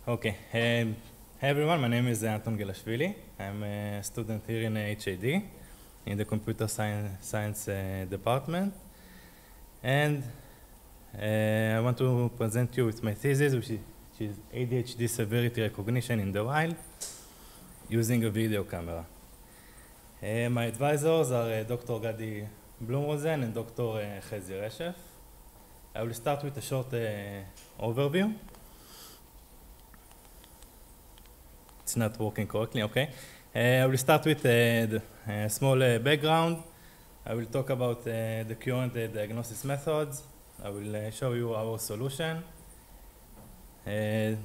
Okay. Hey everyone, my name is Anton Gelashvili. I'm a student here in HAD in the Computer Science department. And I want to present you with my thesis, which is ADHD severity recognition in the wild using a video camera. My advisors are Dr. Gadi Blumrosen and Dr. Chezi Reshef. I will start with a short overview. It's not working correctly, okay. I will start with a small background. I will talk about the current diagnosis methods. I will show you our solution,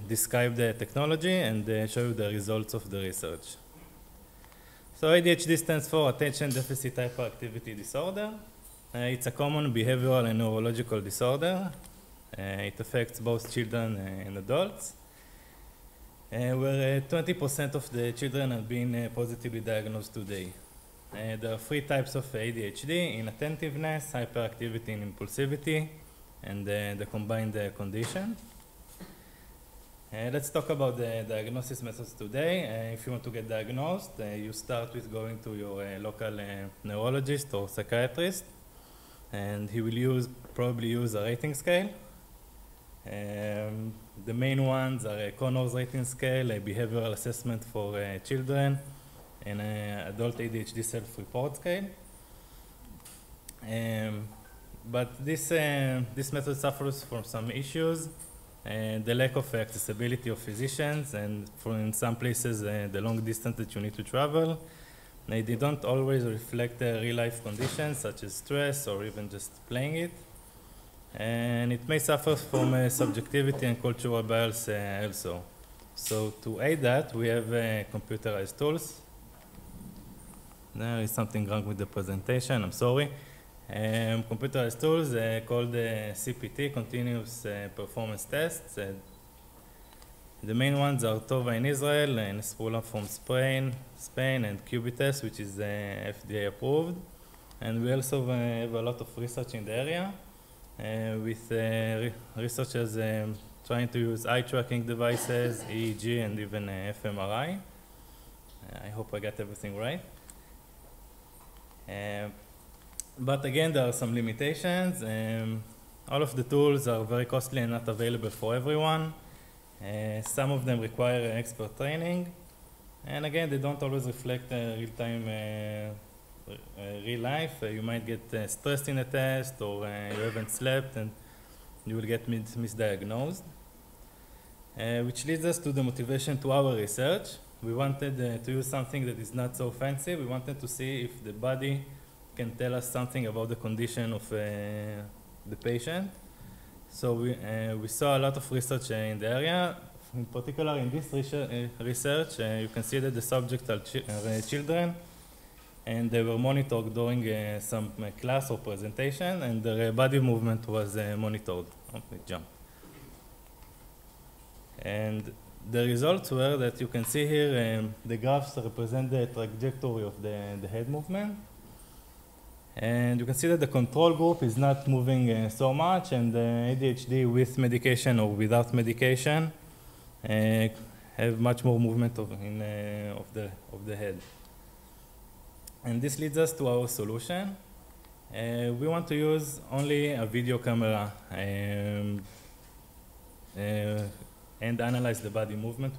describe the technology, and show you the results of the research. So ADHD stands for Attention Deficit Hyperactivity Disorder. It's a common behavioral and neurological disorder. It affects both children and adults. Where 20% of the children have been positively diagnosed today. There are three types of ADHD: inattentiveness, hyperactivity, and impulsivity, and the combined condition. Let's talk about the diagnosis methods today. If you want to get diagnosed, you start with going to your local neurologist or psychiatrist, and he will probably use a rating scale. The main ones are a Connors rating scale, a behavioral assessment for children, and an adult ADHD self-report scale. But this method suffers from some issues, the lack of accessibility of physicians, and in some places the long distance that you need to travel. They don't always reflect real-life conditions such as stress or even just playing it. And it may suffer from subjectivity and cultural bias also. So to aid that, we have computerized tools. There is something wrong with the presentation, I'm sorry. Computerized tools called CPT, Continuous Performance Tests. The main ones are TOVA in Israel, and Nesprula from Spain, and QBTest, which is FDA approved. And we also have a lot of research in the area. With researchers trying to use eye tracking devices, EEG, and even fMRI. I hope I got everything right. But again, there are some limitations. All of the tools are very costly and not available for everyone. Some of them require expert training. And again, they don't always reflect real-time real life. You might get stressed in a test, or you haven't slept and you will get misdiagnosed. Which leads us to the motivation to our research. We wanted to use something that is not so fancy. We wanted to see if the body can tell us something about the condition of the patient. So we saw a lot of research in the area. In particular, in this research, you can see that the subjects are children, and they were monitored during some class or presentation, and their body movement was monitored. Jump. And the results were that you can see here the graphs represent the trajectory of the head movement. And you can see that the control group is not moving so much, and the ADHD with medication or without medication have much more movement of the head. And this leads us to our solution. We want to use only a video camera and analyze the body movement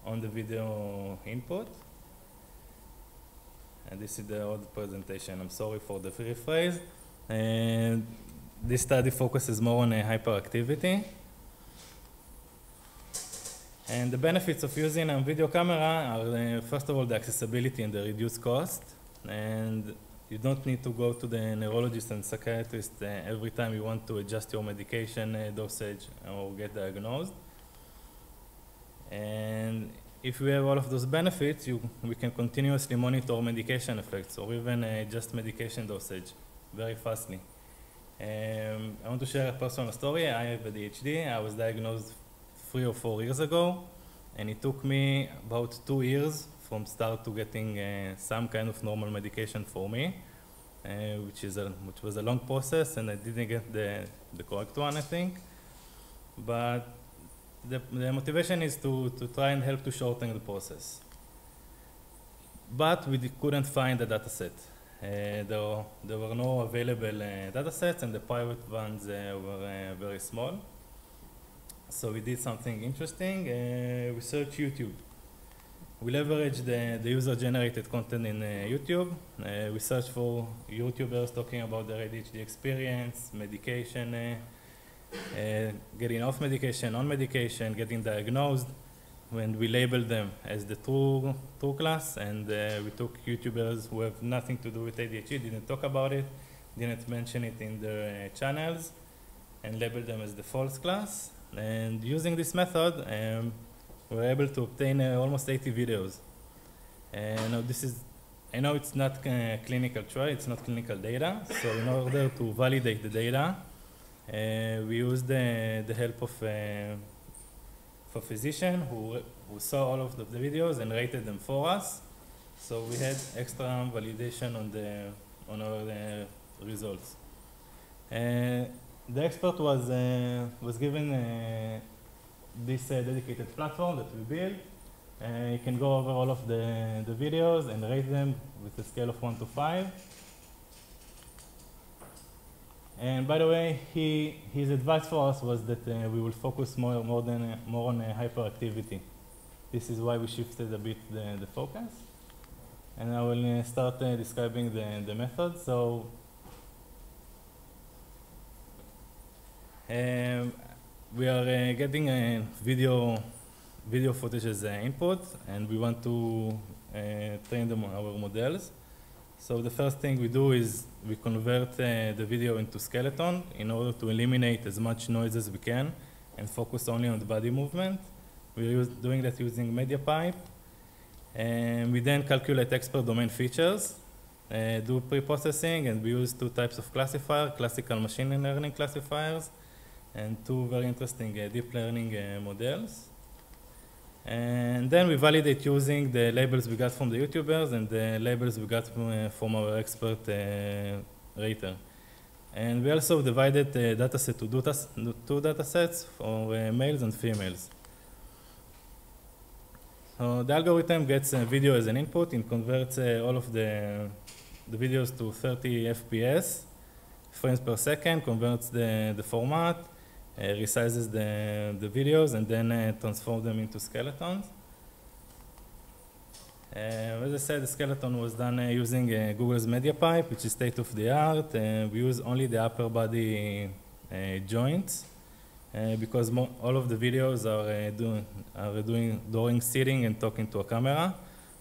on the video input. And this is the old presentation. I'm sorry for the rephrase. This study focuses more on hyperactivity. And the benefits of using a video camera are, first of all, the accessibility and the reduced cost. And you don't need to go to the neurologist and psychiatrist every time you want to adjust your medication dosage or get diagnosed. And if we have all of those benefits, we can continuously monitor medication effects or even adjust medication dosage very fastly. I want to share a personal story. I have ADHD. I was diagnosed 3 or 4 years ago, and it took me about 2 years from start to getting some kind of normal medication for me, which was a long process, and I didn't get the correct one, I think. But the motivation is to try and help to shorten the process. But we couldn't find a data set. There were no available data sets, and the private ones were very small. So we did something interesting. We searched YouTube. We leveraged the user-generated content in YouTube. We searched for YouTubers talking about their ADHD experience, medication, getting off medication, on medication, getting diagnosed. When we labeled them as the true class, and we took YouTubers who have nothing to do with ADHD, didn't talk about it, didn't mention it in their channels, and labeled them as the false class. And using this method, we were able to obtain almost 80 videos. Now I know it's not clinical trial, it's not clinical data, so in order to validate the data, we used the help of a physician who saw all of the videos and rated them for us. So we had extra validation on our results. The expert was given this dedicated platform that we built. You can go over all of the videos and rate them with a scale of 1 to 5. And by the way, his advice for us was that we will focus more on hyperactivity. This is why we shifted a bit the focus. And I will start describing the method. So we are getting video footage as input, and we want to train our models. So the first thing we do is we convert the video into skeleton in order to eliminate as much noise as we can and focus only on the body movement. We're doing that using MediaPipe. And we then calculate expert domain features, do pre-processing, and we use 2 types of classifier, classical machine learning classifiers, and 2 very interesting deep learning models. And then we validate using the labels we got from the YouTubers and the labels we got from our expert rater. And we also divided the dataset to 2 datasets for males and females. So the algorithm gets video as an input and converts all of the videos to 30 FPS, frames per second, converts the format, resizes the videos, and then transforms them into skeletons. As I said, the skeleton was done using Google's MediaPipe, which is state-of-the-art. We use only the upper body joints because all of the videos are doing during sitting and talking to a camera.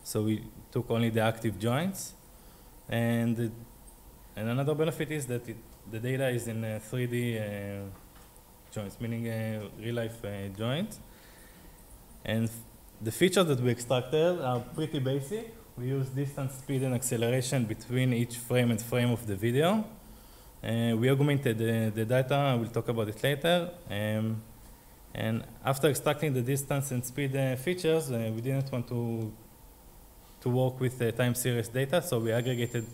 So we took only the active joints. And another benefit is that the data is in 3D joints, meaning real-life joints. And the features that we extracted are pretty basic. We use distance, speed, and acceleration between each frame and frame of the video. We augmented the data, I will talk about it later. And after extracting the distance and speed features, we didn't want to work with time series data, so we aggregated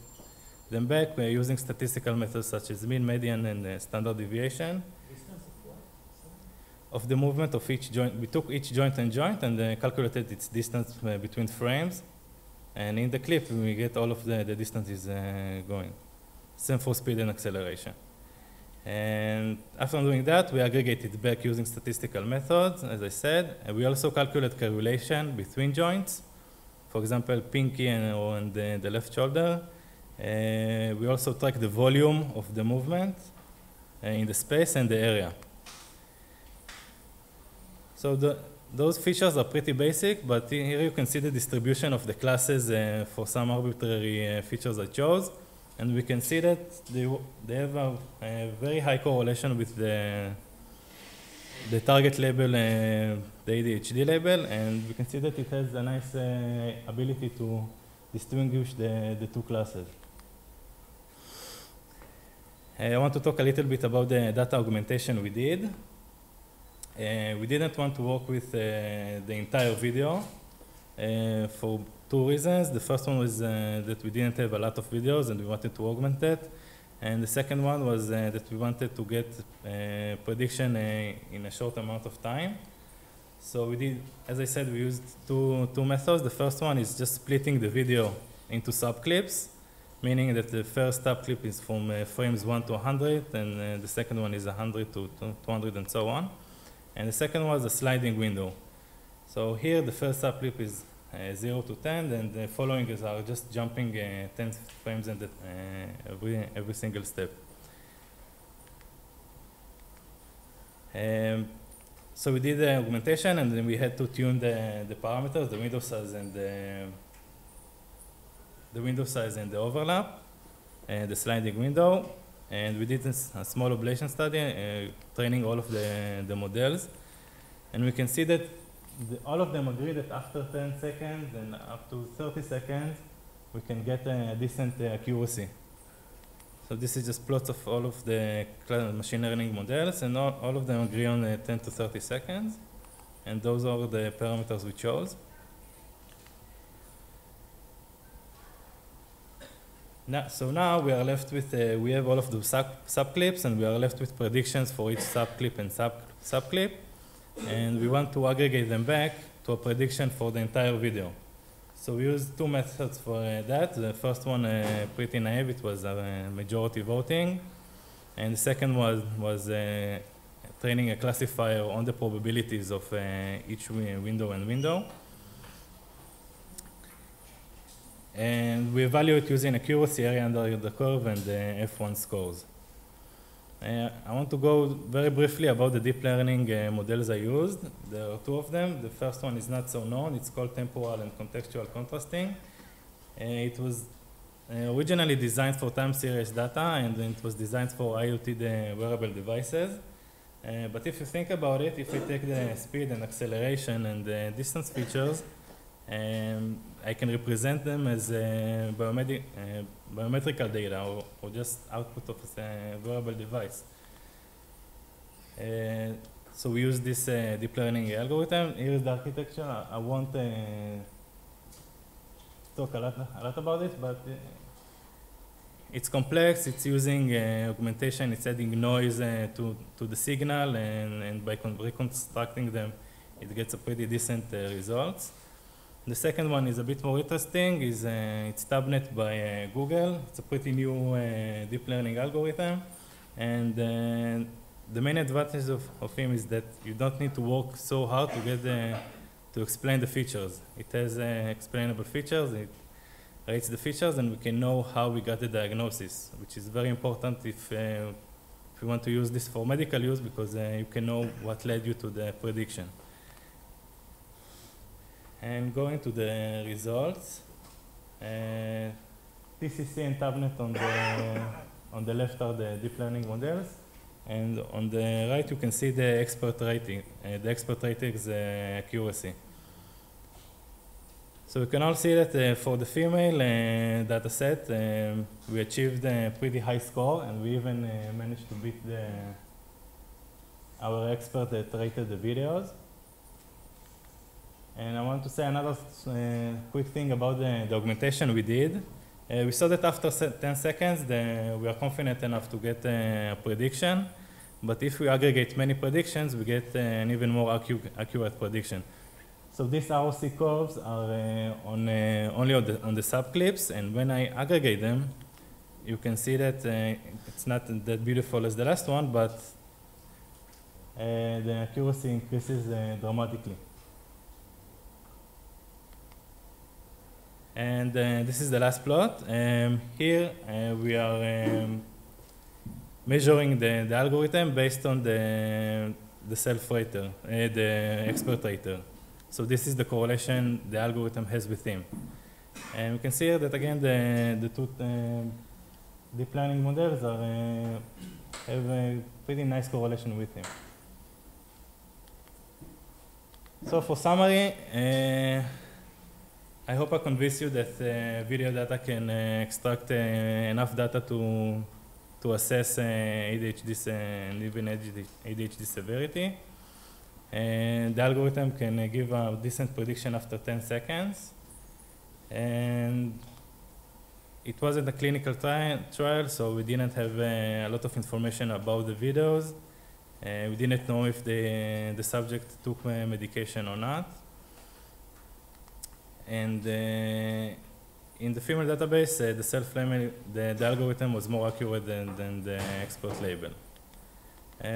them back using statistical methods such as mean, median, and standard deviation. Of the movement of each joint. We took each joint and calculated its distance between frames. And in the clip, we get all of the distances going. Same for speed and acceleration. And after doing that, we aggregate it back using statistical methods, as I said. And we also calculate correlation between joints. For example, pinky and the left shoulder. We also track the volume of the movement in the space and the area. So those features are pretty basic, but here you can see the distribution of the classes for some arbitrary features I chose. And we can see that they have a very high correlation with the target label, the ADHD label, and we can see that it has a nice ability to distinguish the 2 classes. I want to talk a little bit about the data augmentation we did. We didn't want to work with the entire video for 2 reasons. The first one was that we didn't have a lot of videos and we wanted to augment it. And the second one was that we wanted to get prediction in a short amount of time. So we did, as I said, we used two methods. The first one is just splitting the video into subclips, meaning that the first subclip is from frames 1 to 100, and the second one is 100 to 200, and so on. And the second was a sliding window. So here the first subclip is 0 to 10, and the following are just jumping 10 frames in every single step. So we did the augmentation, and then we had to tune the parameters, the window size and the overlap, and the sliding window. And we did a small ablation study, training all of the models. And we can see that all of them agree that after 10 seconds and up to 30 seconds, we can get a decent accuracy. So this is just plots of all of the machine learning models, and all of them agree on 10 to 30 seconds. And those are the parameters we chose. So now we are left with, we have all of the subclips, and we are left with predictions for each subclip and subclip. And we want to aggregate them back to a prediction for the entire video. So we used two methods for that. The first one, pretty naive, it was majority voting. And the second was training a classifier on the probabilities of each window and window. And we evaluate using accuracy, area under the curve, and the F1 scores. I want to go very briefly about the deep learning models I used. There are two of them. The first one is not so known. It's called temporal and contextual contrasting. It was originally designed for time series data, and it was designed for IoT wearable devices. But if you think about it, if we take the speed and acceleration and the distance features, I can represent them as biometrical data or just output of a wearable device. So we use this deep learning algorithm. Here is the architecture. I won't talk a lot about it, but it's complex. It's using augmentation. It's adding noise to the signal, and by reconstructing them, it gets a pretty decent results. The second one is a bit more interesting. It's TabNet by Google. It's a pretty new deep learning algorithm. And the main advantage of him is that you don't need to work so hard to get to explain the features. It has explainable features. It rates the features, and we can know how we got the diagnosis, which is very important if you want to use this for medical use, because you can know what led you to the prediction. And going to the results, TCC and TabNet on the left are the deep learning models, and on the right you can see the expert rating. The expert rating's accuracy. So we can all see that for the female data set, we achieved a pretty high score, and we even managed to beat our expert that rated the videos. And I want to say another quick thing about the augmentation we did. We saw that after 10 seconds, we are confident enough to get a prediction. But if we aggregate many predictions, we get an even more accurate prediction. So these ROC curves are only on the subclips. And when I aggregate them, you can see that it's not that beautiful as the last one, but the accuracy increases dramatically. And this is the last plot. Here we are measuring the algorithm based on the self-rater, the expert rater. So this is the correlation the algorithm has with him. And we can see here that again the two deep learning models have a pretty nice correlation with him. So for summary, I hope I convince you that video data can extract enough data to assess ADHD and even ADHD severity. And the algorithm can give a decent prediction after 10 seconds. And it wasn't a clinical trial, so we didn't have a lot of information about the videos. We didn't know if the subject took medication or not. And in the female database, the self-label, the algorithm was more accurate than the expert label.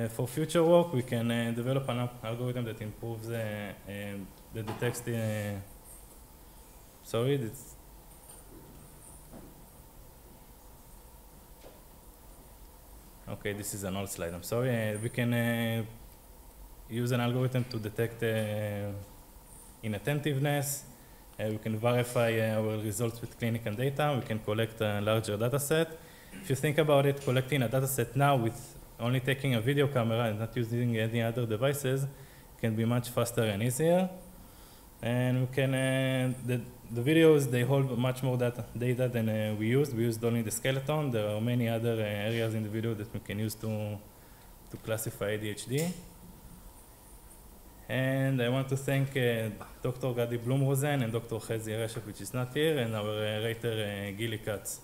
For future work, we can develop an algorithm that improves that detects the, sorry, it's, okay, this is an old slide, I'm sorry. We can use an algorithm to detect inattentiveness. We can verify our results with clinical data. We can collect a larger data set. If you think about it, collecting a data set now with only taking a video camera and not using any other devices can be much faster and easier. And we can, the videos, they hold much more data than we used. We used only the skeleton. There are many other areas in the video that we can use to classify ADHD. And I want to thank Dr. Gadi Blum-Rosen and Dr. Chezi Reshef, which is not here, and our writer Gili Katz.